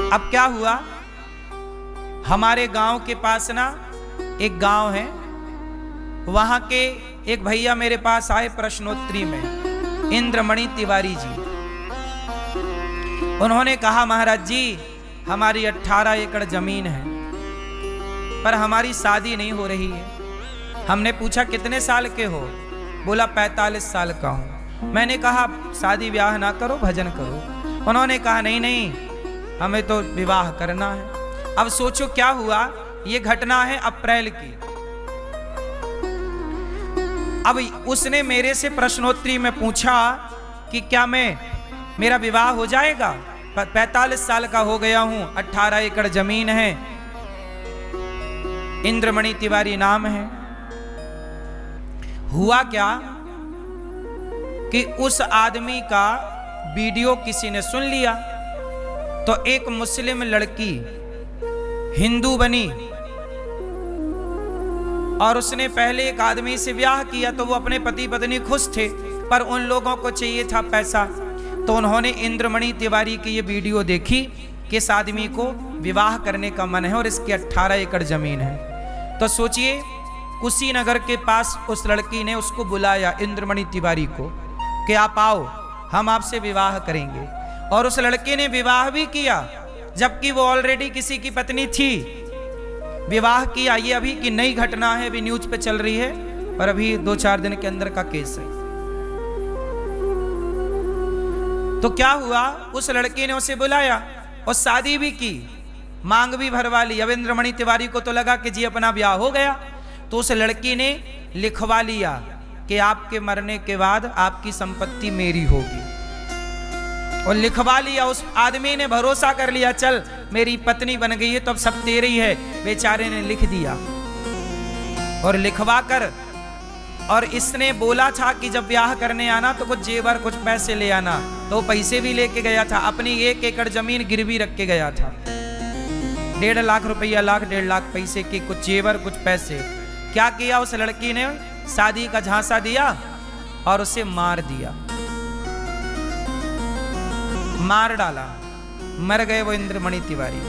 अब क्या हुआ, हमारे गांव के पास ना एक गांव है, वहां के एक भैया मेरे पास आए प्रश्नोत्तरी में, इंद्रमणि तिवारी जी। उन्होंने कहा महाराज जी हमारी 18 एकड़ जमीन है पर हमारी शादी नहीं हो रही है। हमने पूछा कितने साल के हो, बोला 45 साल का हूं। मैंने कहा शादी ब्याह ना करो, भजन करो। उन्होंने कहा नहीं नहीं हमें तो विवाह करना है। अब सोचो क्या हुआ, ये घटना है अप्रैल की। अब उसने मेरे से प्रश्नोत्तरी में पूछा कि क्या मेरा विवाह हो जाएगा, 45 साल का हो गया हूं, 18 एकड़ जमीन है, इंद्रमणि तिवारी नाम है। हुआ क्या कि उस आदमी का वीडियो किसी ने सुन लिया, तो एक मुस्लिम लड़की हिंदू बनी और उसने पहले एक आदमी से ब्याह किया, तो वो अपने पति पत्नी खुश थे, पर उन लोगों को चाहिए था पैसा। तो उन्होंने इंद्रमणि तिवारी की ये वीडियो देखी कि इस आदमी को विवाह करने का मन है और इसकी 18 एकड़ जमीन है। तो सोचिए कुशीनगर के पास उस लड़की ने उसको बुलाया इंद्रमणि तिवारी को कि आप आओ हम आपसे विवाह करेंगे। और उस लड़के ने विवाह भी किया, जबकि वो ऑलरेडी किसी की पत्नी थी। विवाह किया, ये अभी की नई घटना है, अभी न्यूज पे चल रही है और अभी 2-4 दिन के अंदर का केस है। तो क्या हुआ, उस लड़के ने उसे बुलाया और शादी भी की, मांग भी भरवा ली। अब इंद्रमणि तिवारी को तो लगा कि जी अपना ब्याह हो गया, तो उस लड़की ने लिखवा लिया कि आपके मरने के बाद आपकी संपत्ति मेरी होगी, और लिखवा लिया। उस आदमी ने भरोसा कर लिया, चल मेरी पत्नी बन गई है तो अब सब तेरी है। बेचारे ने लिख दिया और लिखवा कर, और इसने बोला था कि जब ब्याह करने आना तो कुछ जेवर कुछ पैसे ले आना, तो पैसे भी लेके गया था। अपनी 1 एकड़ जमीन गिरवी रख के गया था, 1.5 लाख रुपया, 1.5 लाख पैसे के कुछ जेवर कुछ पैसे। क्या किया उस लड़की ने, शादी का झांसा दिया और उसे मार दिया, मार डाला, मर गए वो इंद्रमणि तिवारी।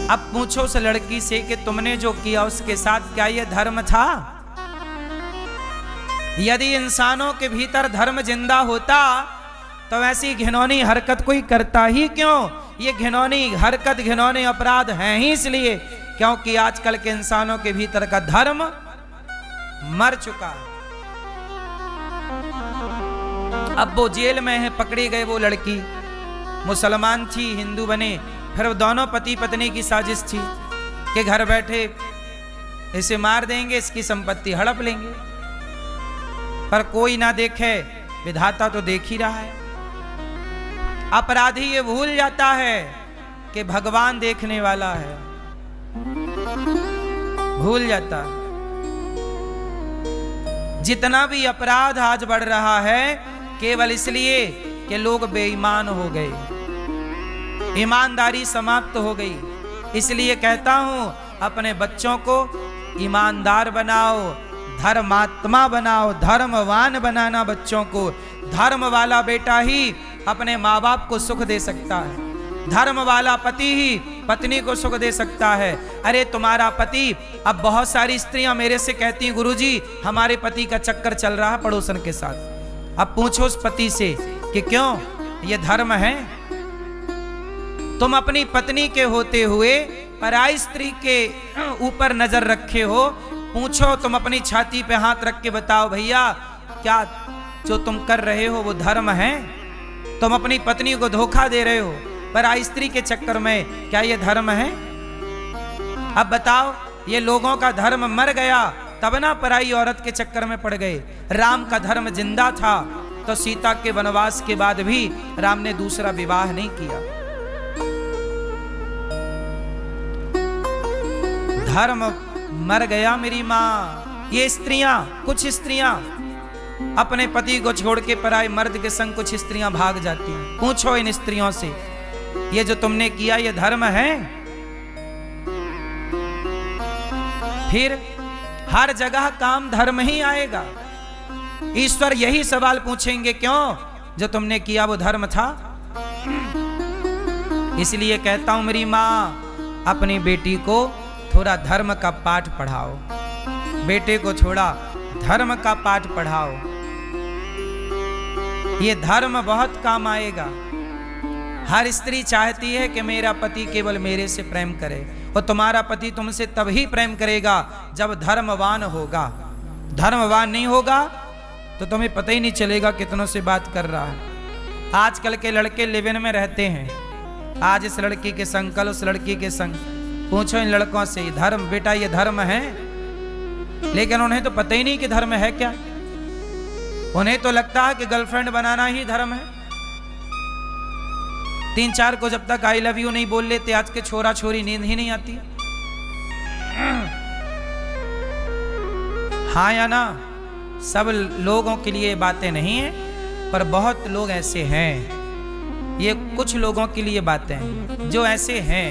अब पूछो उस लड़की से कि तुमने जो किया उसके साथ क्या यह धर्म था? यदि इंसानों के भीतर धर्म जिंदा होता तो ऐसी घिनौनी हरकत कोई करता ही क्यों? ये घिनौनी हरकत, घिनौने अपराध हैं ही इसलिए क्योंकि आजकल के इंसानों के भीतर का धर्म मर चुका है। अब वो जेल में है, पकड़ी गए। वो लड़की मुसलमान थी, हिंदू बने, फिर वो दोनों पति पत्नी की साजिश थी कि घर बैठे इसे मार देंगे, इसकी संपत्ति हड़प लेंगे। पर कोई ना देखे, विधाता तो देख ही रहा है। अपराधी ये भूल जाता है कि भगवान देखने वाला है, भूल जाता। जितना भी अपराध आज बढ़ रहा है केवल इसलिए कि लोग बेईमान हो गए, ईमानदारी समाप्त हो गई। इसलिए कहता हूं अपने बच्चों को ईमानदार बनाओ, धर्मात्मा बनाओ, धर्मवान बनाना बच्चों को। धर्म वाला बेटा ही अपने माँ बाप को सुख दे सकता है, धर्म वाला पति ही पत्नी को सुख दे सकता है। अरे तुम्हारा पति, अब बहुत सारी स्त्रियां मेरे से कहती हैं गुरुजी हमारे पति का चक्कर चल रहा है पड़ोसन के साथ। अब पूछो उस पति से कि क्यों, ये धर्म है? तुम अपनी पत्नी के होते हुए पराई स्त्री के ऊपर नजर रखे हो। पूछो, तुम अपनी छाती पे हाथ रख के बताओ भैया क्या जो तुम कर रहे हो वो धर्म है? तुम अपनी पत्नी को धोखा दे रहे हो पराई स्त्री के चक्कर में, क्या ये धर्म है? अब बताओ, ये लोगों का धर्म मर गया तब ना पराई औरत के चक्कर में पड़ गए। राम का धर्म जिंदा था तो सीता के वनवास के बाद भी राम ने दूसरा विवाह नहीं किया। धर्म मर गया मेरी माँ। ये स्त्रियां, कुछ स्त्रियां अपने पति को छोड़ के पराए मर्द के संग कुछ स्त्रियां भाग जाती हैं। पूछो इन स्त्रियों से, ये जो तुमने किया ये धर्म है? फिर हर जगह काम धर्म ही आएगा। ईश्वर यही सवाल पूछेंगे, क्यों जो तुमने किया वो धर्म था? इसलिए कहता हूं मेरी माँ, अपनी बेटी को थोड़ा धर्म का पाठ पढ़ाओ, बेटे को थोड़ा धर्म का पाठ पढ़ाओ। ये धर्म बहुत काम आएगा। हर स्त्री चाहती है कि मेरा पति केवल मेरे से प्रेम करे, और तुम्हारा पति तुमसे तभी प्रेम करेगा जब धर्मवान होगा। धर्मवान नहीं होगा तो तुम्हें पता ही नहीं चलेगा कितनों से बात कर रहा है। आजकल के लड़के लिव इन में रहते हैं, आज इस लड़की के संग, कल उस लड़की के संग। पूछो इन लड़कों से, धर्म बेटा ये धर्म है? लेकिन उन्हें तो पता ही नहीं कि धर्म है क्या। उन्हें तो लगता है कि गर्लफ्रेंड बनाना ही धर्म है। 3-4 को जब तक आई लव यू नहीं बोल लेते आज के छोरा छोरी, नींद ही नहीं आती। हाँ या ना? सब लोगों के लिए बातें नहीं है, पर बहुत लोग ऐसे हैं। ये कुछ लोगों के लिए बातें हैं जो ऐसे हैं।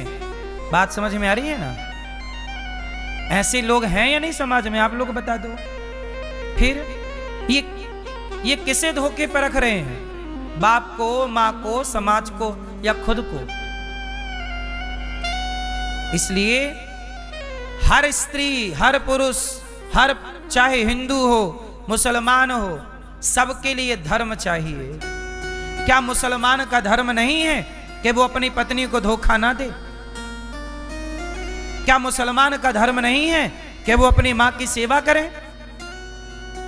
बात समझ में आ रही है ना? ऐसे लोग हैं या नहीं समाज में, आप लोग बता दो। फिर ये किसे धोखे पर रख रहे हैं? बाप को, माँ को, समाज को, या खुद को? इसलिए हर स्त्री, हर पुरुष, हर चाहे हिंदू हो, मुसलमान हो, सबके लिए धर्म चाहिए। क्या मुसलमान का धर्म नहीं है कि वो अपनी पत्नी को धोखा ना दे? क्या मुसलमान का धर्म नहीं है कि वो अपनी मां की सेवा करे?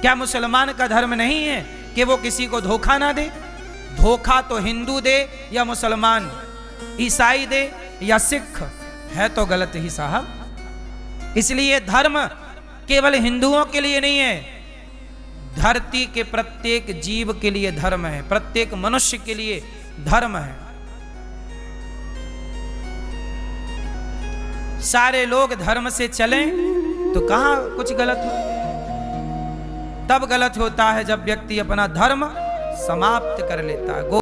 क्या मुसलमान का धर्म नहीं है कि वो किसी को धोखा ना दे? धोखा तो हिंदू दे या मुसलमान, ईसाई दे या सिख, है तो गलत ही साहब। इसलिए धर्म केवल हिंदुओं के लिए नहीं है, धरती के प्रत्येक जीव के लिए धर्म है, प्रत्येक मनुष्य के लिए धर्म है। सारे लोग धर्म से चलें तो कहां कुछ गलत हो। तब गलत होता है जब व्यक्ति अपना धर्म समाप्त कर लेता है।